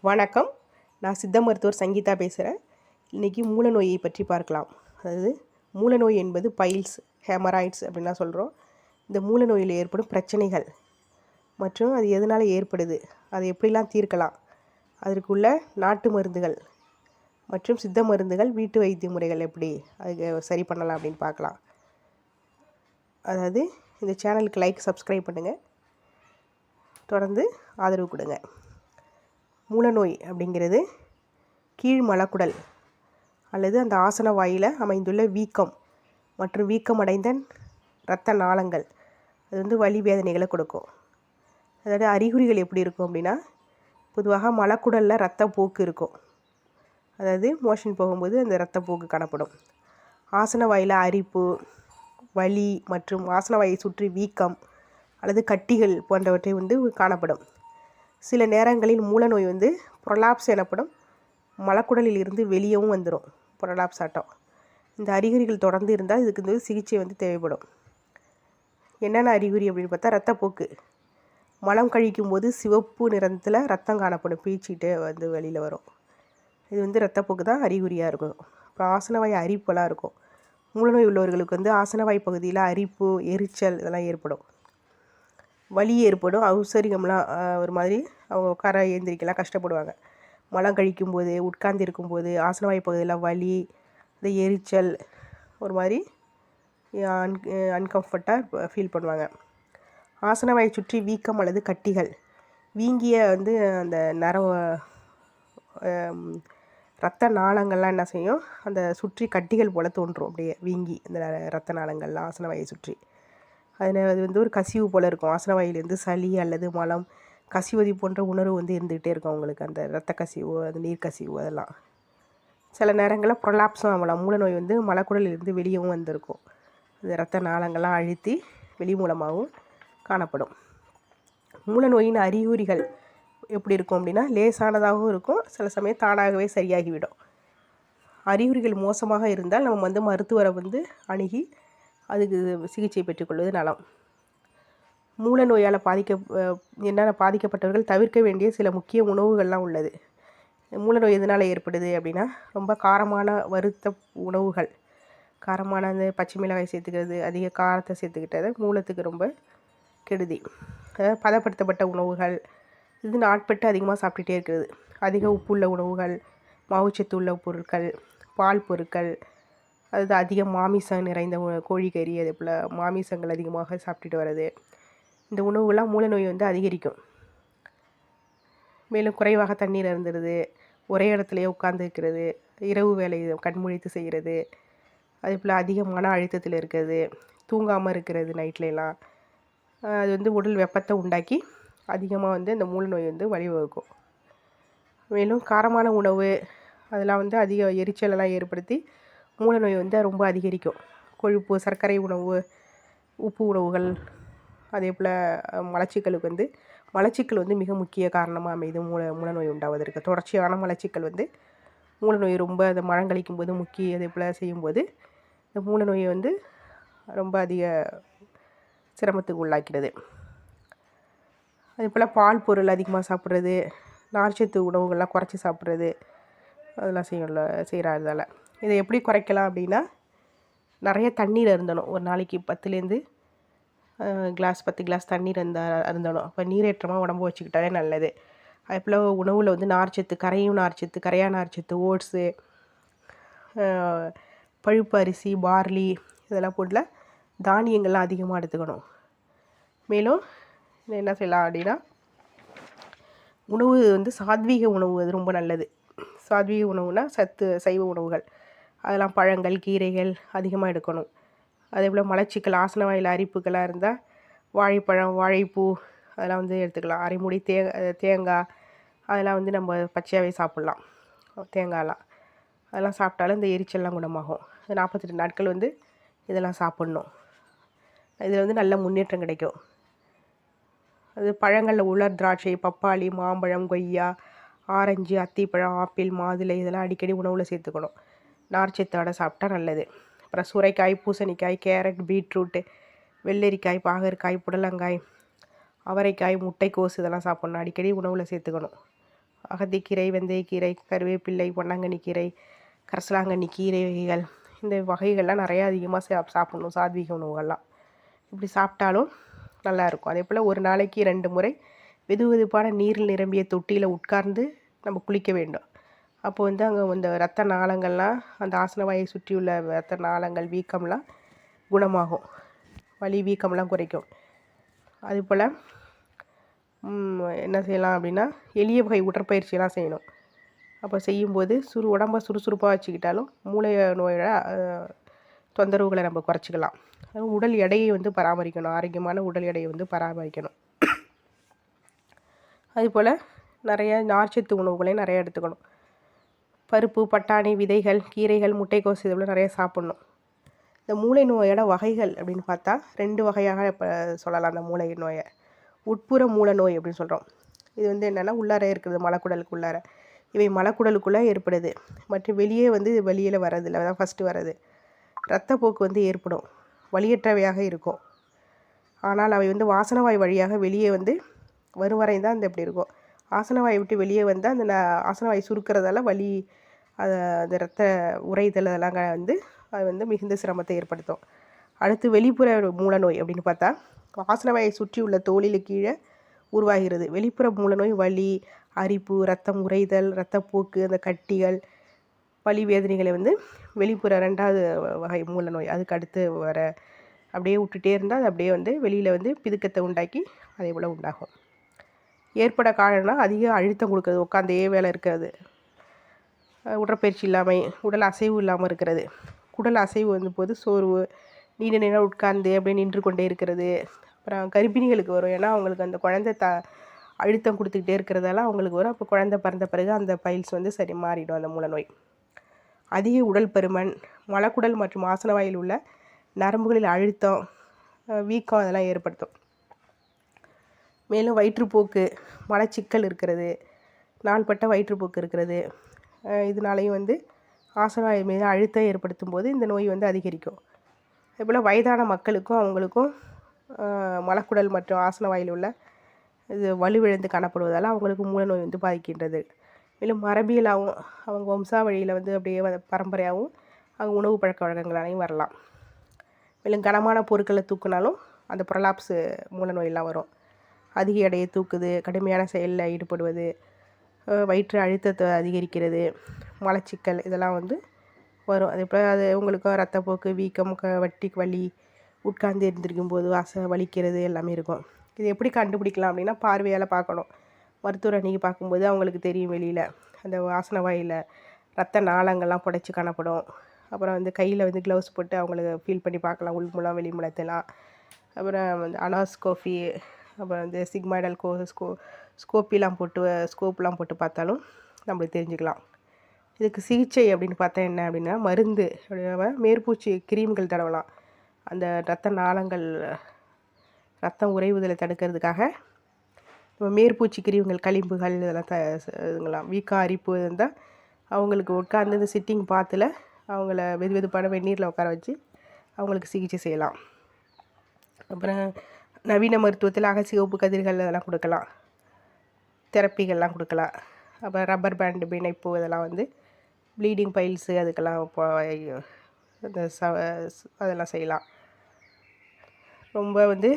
வணக்கம். நான் சித்த மருத்துவர் சங்கீதா பேசுகிறேன். இன்றைக்கி மூலநோயை பற்றி பார்க்கலாம். அதாவது மூலநோய் என்பது பைல்ஸ், ஹெமராய்ட்ஸ் அப்படின்லாம் சொல்கிறோம். இந்த மூலநோயில் ஏற்படும் பிரச்சனைகள் மற்றும் அது எதனால் ஏற்படுது, அதை எப்படிலாம் தீர்க்கலாம், அதற்குள்ள நாட்டு மருந்துகள் மற்றும் சித்த மருந்துகள், வீட்டு வைத்திய முறைகள் எப்படி அதுக்கு சரி பண்ணலாம் அப்படின்னு பார்க்கலாம். அதாவது இந்த சேனலுக்கு லைக், சப்ஸ்கிரைப் பண்ணுங்கள், தொடர்ந்து ஆதரவு கொடுங்க. மூலநோய் அப்படிங்கிறது கீழ் மலக்குடல் அல்லது அந்த ஆசன வாயில் அமைந்துள்ள வீக்கம் மற்றும் வீக்கமடைந்த இரத்த நாளங்கள் அது வலி வேதனைகளை கொடுக்கும். அதாவது அறிகுறிகள் எப்படி இருக்கும் அப்படின்னா, பொதுவாக மலக்குடலில் இரத்தப்போக்கு இருக்கும். அதாவது மோஷன் போகும்போது அந்த இரத்தப்போக்கு காணப்படும். ஆசன வாயில் அரிப்பு, வலி மற்றும் ஆசன வாயை சுற்றி வீக்கம் அல்லது கட்டிகள் போன்றவற்றை காணப்படும். சில நேரங்களில் மூலநோய் ப்ரொலாப்ஸ் எனப்படும் மலக்குடலில் இருந்து வெளியவும் வந்துடும். ப்ரொலாப்ஸ் ஆட்டம். இந்த அறிகுறிகள் தொடர்ந்து இருந்தால் இதுக்கு சிகிச்சை தேவைப்படும். என்னென்ன அறிகுறி அப்படின்னு பார்த்தா, ரத்தப்போக்கு. மலம் கழிக்கும் போது சிவப்பு நிறத்தில் ரத்தம் காணப்படும், பீச்சிட்டு வெளியில் வரும். இது ரத்தப்போக்கு தான் அறிகுறியாக இருக்கும். அப்புறம் ஆசனவாய் அரிப்பெல்லாம் இருக்கும். மூலநோய் உள்ளவர்களுக்கு ஆசனவாய் பகுதியில் அரிப்பு, எரிச்சல் இதெல்லாம் ஏற்படும். வலி ஏற்படும். அவுசரிகம்லாம் ஒரு மாதிரி அவங்க உட்கார எழுந்திரிக்கலாம் கஷ்டப்படுவாங்க. மலம் கழிக்கும்போது, உட்கார்ந்து இருக்கும்போது ஆசனவாய் பகுதியில் வலி, இந்த எரிச்சல், ஒரு மாதிரி அன்கம்ஃபர்ட்டாக ஃபீல் பண்ணுவாங்க. ஆசனவாயை சுற்றி வீக்கம் அல்லது கட்டிகள், வீங்கிய அந்த இரத்த நாளங்கள்லாம் என்ன செய்யும், அந்த சுற்றி கட்டிகள் போல் தோன்றும். அப்படியே வீங்கி அந்த இரத்த நாளங்கள்லாம் ஆசனவாயை சுற்றி அது ஒரு கசிவு போல் இருக்கும். ஆசனவாயிலேருந்து சளி அல்லது மலம் கசிவதி போன்ற உணர்வு இருந்துக்கிட்டே இருக்கும் அவங்களுக்கு. அந்த இரத்த கசிவு, அது நீர் கசிவு அதெல்லாம். சில நேரங்களில் ப்ரொலாப்ஸும் ஆகலாம். மூலநோய் மலக்குடலிலிருந்து வெளியவும் வந்திருக்கும். அந்த இரத்த நாளங்கள்லாம் அழுத்தி வெளி மூலமாகவும் காணப்படும். மூலநோயின் அறிகுறிகள் எப்படி இருக்கும் அப்படின்னா, லேசானதாகவும் இருக்கும், சில சமயம் தானாகவே சரியாகிவிடும். அறிகுறிகள் மோசமாக இருந்தால் நம்ம மருத்துவரை அணுகி அதுக்கு சிகிச்சை பெற்றுக்கொள்வது நலம். மூலநோயால் என்னென்ன பாதிக்கப்பட்டவர்கள் தவிர்க்க வேண்டிய சில முக்கிய உணவுகள்லாம் உள்ளது. மூலநோய் எதனால் ஏற்படுது அப்படின்னா, ரொம்ப காரமான வறுத்த உணவுகள், காரமான அந்த பச்சை மிளகாய் சேர்த்துக்கிறது, அதிக காரத்தை சேர்த்துக்கிட்டது மூலத்துக்கு ரொம்ப கெடுதி. பதப்படுத்தப்பட்ட உணவுகள், நாட்பட்டு அதிகமாக சாப்பிட்டுட்டே இருக்கிறது, அதிக உப்புள்ள உணவுகள், மாவுச்சத்து உள்ள பொருட்கள், பால் பொருட்கள், அது அதிக மாமிசம் நிறைந்த கோழிக்கறி, அதே போல் மாமிசங்கள் அதிகமாக சாப்பிட்டுட்டு வர்றது, இந்த உணவுகள்லாம் மூலநோய் அதிகரிக்கும். மேலும் குறைவாக தண்ணீர் அருந்துறது, ஒரே இடத்துலையே உட்கார்ந்து இருக்கிறது, இரவு வேலை கண்முழித்து செய்கிறது, அதே போல் அதிக மன அழுத்தத்தில் இருக்கிறது, தூங்காமல் இருக்கிறது நைட்லலாம், அது உடல் வெப்பத்தை உண்டாக்கி அதிகமாக அந்த மூலநோய் வழிவகுக்கும். மேலும் காரமான உணவு அதெல்லாம் அதிக எரிச்சலெல்லாம் ஏற்படுத்தி மூலநோய் ரொம்ப அதிகரிக்கும். கொழுப்பு, சர்க்கரை உணவு, உப்பு உணவுகள், அதே போல் மலச்சிக்கலுக்கு மலச்சிக்கல் மிக முக்கிய காரணமாக அமைது மூலநோய் உண்டாவதற்கு. தொடர்ச்சியான மலச்சிக்கல் மூலநோய் ரொம்ப அந்த மலங்கழிக்கும் போது முக்கி அதே போல் செய்யும்போது இந்த மூலநோயை ரொம்ப அதிக சிரமத்துக்கு உள்ளாக்கிறது. அதே போல் பால் பொருள் அதிகமாக சாப்பிட்றது, நார்ச்சத்து உணவுகள்லாம் குறைச்சி சாப்பிட்றது, அதெல்லாம் செய்கிறதால இதை எப்படி குறைக்கலாம் அப்படின்னா, நிறைய தண்ணீர் அருந்தணும். ஒரு நாளைக்கு 10 கிளாஸ் தண்ணீர் அருந்தணும். அப்போ நீரேற்றமாக உடம்பு வச்சுக்கிட்டாலே நல்லது. அதே போல் உணவில் நார்ச்சத்து, கரையா நார்ச்சத்து, ஓட்ஸு, பழுப்பு அரிசி, பார்லி இதெல்லாம் போட்டு தானியங்கள்லாம் அதிகமாக எடுத்துக்கணும். மேலும் என்ன செய்யலாம் அப்படின்னா, உணவு சாத்வீக உணவு அது ரொம்ப நல்லது. சாத்வீக உணவுனா சைவ உணவுகள், அதெல்லாம் பழங்கள், கீரைகள் அதிகமாக எடுக்கணும். அதே போல் மலச்சிக்கல், ஆசன வாயில் அரிப்புகளாக இருந்தால் வாழைப்பழம், வாழைப்பூ அதெல்லாம் எடுத்துக்கலாம். அரைமுடி தேங்காய் அதெல்லாம் நம்ம பச்சையாகவே சாப்பிட்லாம். தேங்காயெல்லாம் அதெல்லாம் சாப்பிட்டாலும் இந்த எரிச்சல்லாம் குணமாகும். 48 நாட்கள் இதெல்லாம் சாப்பிட்ணும். இதில் நல்ல முன்னேற்றம் கிடைக்கும். அது பழங்களில் உலர் திராட்சை, பப்பாளி, மாம்பழம், கொய்யா, ஆரஞ்சு, அத்திப்பழம், ஆப்பிள், மாதுளை இதெல்லாம் அடிக்கடி உணவில் சேர்த்துக்கணும். நார்ச்சத்தோடு சாப்பிட்டா நல்லது. அப்புறம் சுரைக்காய், பூசணிக்காய், கேரட், பீட்ரூட்டு, வெள்ளரிக்காய், பாகற்காய், புடலங்காய், அவரைக்காய், முட்டைக்கோஸ் இதெல்லாம் சாப்பிட்ணும். அடிக்கடி உணவில் சேர்த்துக்கணும். அகத்திக்கீரை, வெந்தயக்கீரை, கருவேப்பிள்ளை, பொன்னாங்கண்ணி கீரை, கரிசலாங்கண்ணி கீரை வகைகள், இந்த வகைகள்லாம் நிறையா அதிகமாக சாப்பிட்ணும். சாத்வீக உணவுகள்லாம் இப்படி சாப்பிட்டாலும் நல்லாயிருக்கும். அதே போல் ஒரு நாளைக்கு 2 முறை வெதுவெதுப்பான நீரில் நிரம்பிய தொட்டியில் உட்கார்ந்து நம்ம குளிக்க வேண்டும். அப்போ வந்து அங்கே இந்த இரத்த நாளங்கள்லாம், அந்த ஆசனவாயை சுற்றியுள்ள இரத்த நாளங்கள் வீக்கம்லாம் குணமாகும். வலி வீக்கம்லாம் குறைக்கும். அதுபோல் என்ன செய்யலாம் அப்படின்னா, எளிய வகை உடற்பயிற்சியெல்லாம் செய்யணும். அப்போ செய்யும்போது உடம்பை சுறுசுறுப்பாக வச்சுக்கிட்டாலும் மூளை நோயோட தொந்தரவுகளை நம்ம குறைச்சிக்கலாம். உடல் எடையை வந்து பராமரிக்கணும். ஆரோக்கியமான உடல் எடையை வந்து பராமரிக்கணும். அதுபோல் நிறைய நார்ச்சத்து உணவுகளையும் நிறையா எடுத்துக்கணும். பருப்பு, பட்டாணி, விதைகள், கீரைகள், முட்டைக்கோஸ் இதெல்லாம் நிறையா சாப்பிட்ணும். இந்த மூளை நோயோட வகைகள் அப்படின்னு பார்த்தா 2 வகையாக இப்போ சொல்லலாம். அந்த மூளை நோயை உட்புற மூல நோய் அப்படின்னு சொல்கிறோம். இது வந்து என்னென்னா உள்ளார இருக்கிறது, மலக்குடலுக்கு உள்ளார. இவை மலக்குடலுக்குள்ளே ஏற்படுது மற்றும் வெளியே வந்து வெளியில் வரதில்லை. அதான் ஃபஸ்ட்டு வர்றது. இரத்தப்போக்கு வந்து ஏற்படும். வலியற்றவையாக இருக்கும். ஆனால் அவை வந்து வாசனவாய் வழியாக வெளியே வந்து வரும் வரை தான் இந்த இப்படி இருக்கும். ஆசனவாயை விட்டு வெளியே வந்தால் அந்த ஆசனவாய் சுருக்கிறதால வலி, அது இரத்த உறைதல் அதெல்லாம் வந்து அது வந்து மிகுந்த சிரமத்தை ஏற்படுத்தும். அடுத்து வெளிப்புற மூலநோய் அப்படின்னு பார்த்தா ஆசனவாயை சுற்றி உள்ள தோலில் கீழே உருவாகிறது. வெளிப்புற மூலநோய் வலி, அரிப்பு, இரத்தம் உறைதல், இரத்தப்போக்கு, அந்த கட்டிகள், வலி வேதனைகளை வந்து வெளிப்புற 2வது வகை மூலநோய். அதுக்கு அடுத்து வர அப்படியே விட்டுட்டே இருந்தால் அது அப்படியே வந்து வெளியில் வந்து பிதுக்கத்தை உண்டாக்கி அதே போல் உண்டாகும். ஏற்பட காரணம்னா அதிக அழுத்தம் கொடுக்குறது, உட்காந்தே வேலை இருக்கிறது, உடற்பயிற்சி இல்லாமல், உடல் அசைவு இல்லாமல் இருக்கிறது. உடல் அசைவு வந்து போது சோர்வு, நீண்ட நேரம் உட்கார்ந்து அப்படியே நின்று கொண்டே இருக்கிறது. அப்புறம் கர்ப்பிணிகளுக்கு வரும். ஏன்னா அவங்களுக்கு அந்த குழந்தை அழுத்தம் கொடுத்துக்கிட்டே இருக்கிறதால அவங்களுக்கு வரும். அப்போ குழந்தை பிறந்த பிறகு அந்த பைல்ஸ் வந்து சரி மாறிடும் அந்த மூலநோய். அதிக உடல் பருமன், மலக்குடல் மற்றும் ஆசனவாயில் உள்ள நரம்புகளில் அழுத்தம், வீக்கம் அதெல்லாம் ஏற்படுத்தும். மேலும் வயிற்றுப்போக்கு, மலச்சிக்கல் இருக்கிறது, நாள்பட்ட வயிற்றுப்போக்கு இருக்கிறது. இதனாலையும் வந்து ஆசனவாய் மீது அழுத்தம் ஏற்படுத்தும் போது இந்த நோய் வந்து அதிகரிக்கும். அதேபோல் வயதான மக்களுக்கும் அவங்களுக்கும் மலக்குடல் மற்றும் ஆசனவாயில் உள்ள இது வலுவிழந்து காணப்படுவதால் அவங்களுக்கு மூலநோய் வந்து பாதிக்கின்றது. மேலும் மரபியலாகவும் அவங்க வம்சாவழியில் வந்து அப்படியே பரம்பரையாகவும் அவங்க உணவு பழக்க வழக்கங்களாலையும் வரலாம். மேலும் கனமான பொருட்களை தூக்குனாலும் அந்த ப்ரொலாப்ஸு மூலநோயெல்லாம் வரும். அதிக எடையை தூக்குது, கடுமையான செயலில் ஈடுபடுவது, வயிற்று அழுத்தத்தை அதிகரிக்கிறது, மலச்சிக்கல் இதெல்லாம் வந்து வரும். அதே போல் அது உங்களுக்கும் ரத்தப்போக்கு, வீக்கம், வலி, உட்கார்ந்து எழுந்திருக்கும் போது வலிக்கிறது எல்லாமே இருக்கும். இது எப்படி கண்டுபிடிக்கலாம் அப்படின்னா பார்வையால் பார்க்கணும். மருத்துவர் அன்றைக்கி பார்க்கும்போது அவங்களுக்கு தெரியும் வெளியில் அந்த ஆசனவாயில் ரத்த நாளங்கள்லாம் புடைச்சி காணப்படும். அப்புறம் வந்து கையில் வந்து க்ளவுஸ் போட்டு அவங்களுக்கு ஃபீல் பண்ணி பார்க்கலாம், உள்முலம் வெளிமுலத்தெல்லாம். அப்புறம் வந்து அனாஸ்கோஃபி, அப்புறம் வந்து சிக்மாய்டல் ஸ்கோப்லாம் போட்டு பார்த்தாலும் நம்மளுக்கு தெரிஞ்சுக்கலாம். இதுக்கு சிகிச்சை அப்படின்னு பார்த்தா என்ன அப்படின்னா மருந்து மேற்பூச்சி கிரீம்கள் தடவலாம். அந்த இரத்த நாளங்கள் ரத்தம் உறைவுதலை தடுக்கிறதுக்காக மேற்பூச்சி கிரீம்கள், களிம்புகள் இதெல்லாம் இதுங்களாம். வீக்கம், அரிப்பு இருந்தால் அவங்களுக்கு உட்கார்ந்து இந்த சிட்டிங் பாத்தில் அவங்கள வெதுவெதுப்பான வெந்நீரில் உட்கார வச்சு அவங்களுக்கு சிகிச்சை செய்யலாம். அப்புறம் நவீன மருத்துவத்தில் அகச்சிவப்பு கதிர்கள் அதெல்லாம் கொடுக்கலாம், தெரப்பிகள்லாம் கொடுக்கலாம். அப்புறம் ரப்பர் பேண்டு பிணைப்பு இதெல்லாம் வந்து ப்ளீடிங் பைல்ஸு அதுக்கெல்லாம் இந்த அதெல்லாம் செய்யலாம். ரொம்ப வந்து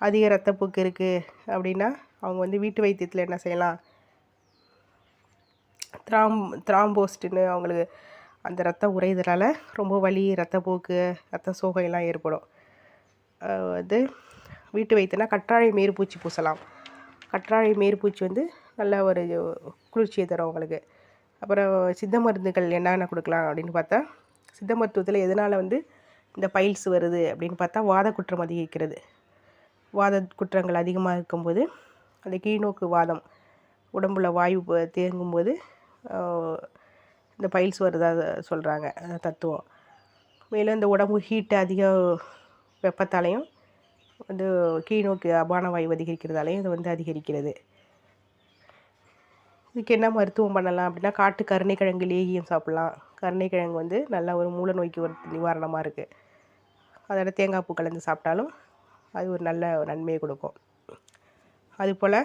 அதிக ரத்தப்போக்கு இருக்குது அப்படின்னா அவங்க வந்து வீட்டு வைத்தியத்தில் என்ன செய்யலாம், த்ராம்போஸ்ட்டுன்னு அவங்களுக்கு அந்த ரத்த உறைதலால் ரொம்ப வலி, ரத்தப்போக்கு, ரத்த சோகையெல்லாம் ஏற்படும். வந்து வீட்டு வைத்தியம்னா கற்றாழை மேற்பூச்சி பூசலாம். கற்றாழை மேற்பூச்சி வந்து நல்ல ஒரு குளிர்ச்சியை தரும் அவங்களுக்கு. அப்புறம் சித்த மருந்துகள் என்னென்ன கொடுக்கலாம் அப்படின்னு பார்த்தா சித்த மருத்துவத்தில் எதனால் வந்து இந்த பைல்ஸ் வருது அப்படின்னு பார்த்தா வாத குற்றம் அதிகரிக்கிறது. வாத குற்றங்கள் அதிகமாக இருக்கும்போது அந்த கீழ்நோக்கு வாதம் உடம்புல வாயு தேங்கும்போது இந்த பைல்ஸ் வருதாக சொல்கிறாங்க தத்துவம். மேலும் இந்த உடம்பு ஹீட்டு அதிக வெப்பத்தாலையும் வந்து கீழ்நோக்கி அபான வாயு அதிகரிக்கிறதாலையும் இது வந்து அதிகரிக்கிறது. இதுக்கு என்ன மருத்துவம் பண்ணலாம் அப்படின்னா காட்டு கருணைக்கிழங்கு லேகியம் சாப்பிட்லாம். கருணைக்கிழங்கு வந்து நல்ல ஒரு மூல நோய்க்கு ஒரு நிவாரணமாக இருக்குது. அதோட தேங்காய் பூ கலந்து சாப்பிட்டாலும் அது ஒரு நல்ல நன்மையை கொடுக்கும். அதுபோல்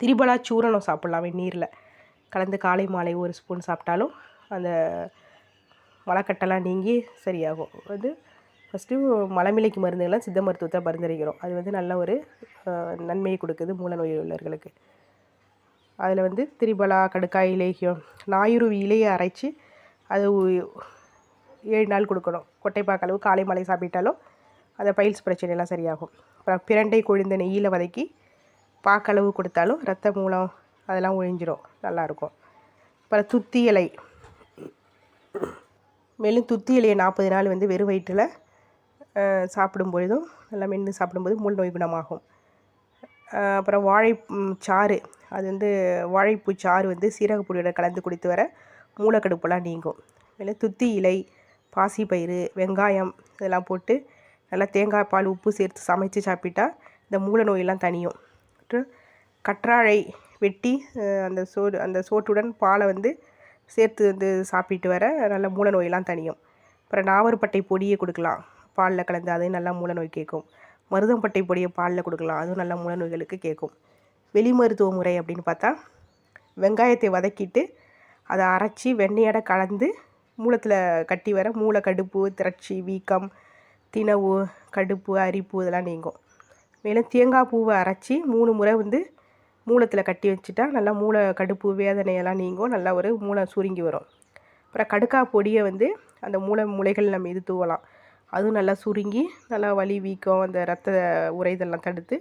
திரிபலா சூரணம் சாப்பிட்லாம் வெந்நீரில் கலந்து காலை மாலை ஒரு ஸ்பூன் சாப்பிட்டாலும் அந்த மலக்கட்டெல்லாம் நீங்கி சரியாகும். ஃபஸ்ட்டு மலமிளைக்கு மருந்துகள்லாம் சித்த மருத்துவத்தை பரிந்துரைக்கிறோம். அது நல்ல ஒரு நன்மையை கொடுக்குது மூல நோய் உள்ளவர்களுக்கு. அதில் திரிபலா, கடுக்காய் லேகியம், நாயுருவி இலையை அரைச்சி அது 7 நாள் கொடுக்கணும். கொட்டைப்பாக்களவு காலை மாலை சாப்பிட்டாலும் அந்த பைல்ஸ் பிரச்சனையெல்லாம் சரியாகும். அப்புறம் பிரண்டை கொழுந்த நெய்யில் வதக்கி பாக்களவு கொடுத்தாலும் ரத்த மூலம் அதெல்லாம் ஒழிஞ்சிரும், நல்லாயிருக்கும். அப்புறம் துத்தி இலை, மேலும் துத்தி இலையை 40 நாள் வெறும் வயிற்றில் சாப்பிடும்பொழுதும் நல்லா மென்று சாப்பிடும்போது மூல நோய் குணமாகும். அப்புறம் வாழைச்சாறு, அது வாழைப்பூ சாறு சீரகப்பொடியோட கலந்து குடித்து வர மூலக்கடுப்பெல்லாம் நீங்கும். மேலும் துத்தி இலை, பாசிப்பயிறு, வெங்காயம் இதெல்லாம் போட்டு நல்லா தேங்காய் பால் உப்பு சேர்த்து சமைச்சு சாப்பிட்டா இந்த மூல நோயெல்லாம் தணியும். கற்றாழை வெட்டி அந்த சோற்றுடன் பாலை சேர்த்து சாப்பிட்டு வர நல்ல மூல நோயெல்லாம் தணியும். அப்புறம் நாவற்பட்டை பொடியை கொடுக்கலாம் பாலில் கலந்து, அதையும் நல்லா மூல நோய் கேட்கும். மருதம்பட்டை பொடியை பாலில் கொடுக்கலாம், அதுவும் நல்ல மூல நோய்களுக்கு கேட்கும். வெளி மருத்துவ முறை அப்படின்னு பார்த்தா வெங்காயத்தை வதக்கிட்டு அதை அரைச்சி வெண்ணெயோட கலந்து மூலத்தில் கட்டி வர மூல கடுப்பு, திரட்சி, வீக்கம், திணவு, கடுப்பு, அரிப்பு இதெல்லாம் நீங்கும். மேலும் தேங்காய் பூவை அரைச்சி 3 முறை மூலத்தில் கட்டி வச்சுட்டா நல்லா மூல கடுப்பு வேதனையெல்லாம் நீங்கும், நல்லா ஒரு மூளை சுருங்கி வரும். அப்புறம் கடுக்காய் பொடியை அந்த முளைகள் நம்ம தூவலாம், அதுவும் நல்லா சுருங்கி நல்லா வலி, வீக்கம், அந்த ரத்த உறைதெல்லாம் தடுத்து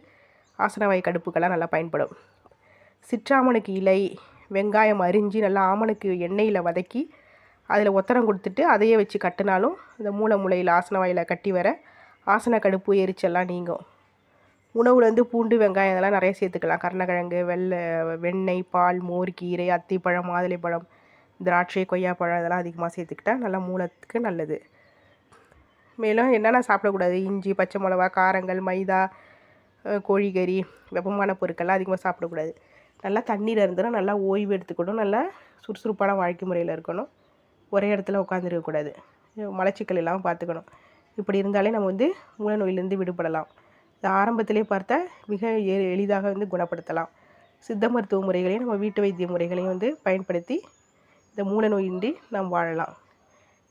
ஆசனவாய் கடுப்புக்கெல்லாம் நல்லா பயன்படும். சிற்றாமணுக்கு இலை, வெங்காயம் அரிஞ்சு நல்லா ஆமணுக்கு எண்ணெயில் வதக்கி அதில் ஒத்தடம் கொடுத்துட்டு அதையே வச்சு கட்டினாலும் இந்த முளையில் ஆசனவாயில் கட்டி வர ஆசன கடுப்பு, எரிச்சல்லாம் நீங்கும். உணவில் பூண்டு, வெங்காயம் இதெல்லாம் நிறைய சேர்த்துக்கலாம். கருணக்கிழங்கு, வெண்ணெய், பால், மோர், கீரை, அத்திப்பழம், மாதுளைப்பழம், திராட்சை, கொய்யாப்பழம் இதெல்லாம் அதிகமாக சேர்த்துக்கிட்டால் நல்லா மூலத்துக்கு நல்லது. மேலும் என்னென்ன சாப்பிடக்கூடாது, இஞ்சி, பச்சை மிளகா, காரங்கள், மைதா, கோழிக்கறி, வெப்பமான பொருட்கள்லாம் அதிகமாக சாப்பிடக்கூடாது. நல்லா தண்ணீர் இருந்துடும், நல்லா ஓய்வு எடுத்துக்கணும், நல்லா சுறுசுறுப்பான வாழ்க்கை முறையில் இருக்கணும், ஒரே இடத்துல உட்காந்துருக்கக்கூடாது, மலச்சிக்கல் இல்லாமல் பார்த்துக்கணும். இப்படி இருந்தாலே நம்ம மூல நோயிலேருந்து விடுபடலாம். இது ஆரம்பத்திலே பார்த்தா மிக எளிதாக குணப்படுத்தலாம். சித்த மருத்துவ முறைகளையும் நம்ம வீட்டு வைத்திய முறைகளையும் பயன்படுத்தி இந்த மூல நோயின்றி நாம் வாழலாம்.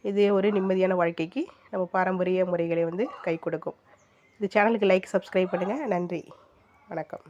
இது ஒரு நிம்மதியான வாழ்க்கைக்கு நம்ம பாரம்பரிய முறைகளை கை கொடுக்கும். இந்த சேனலுக்கு லைக், சப்ஸ்கிரைப் பண்ணுங்கள். நன்றி, வணக்கம்.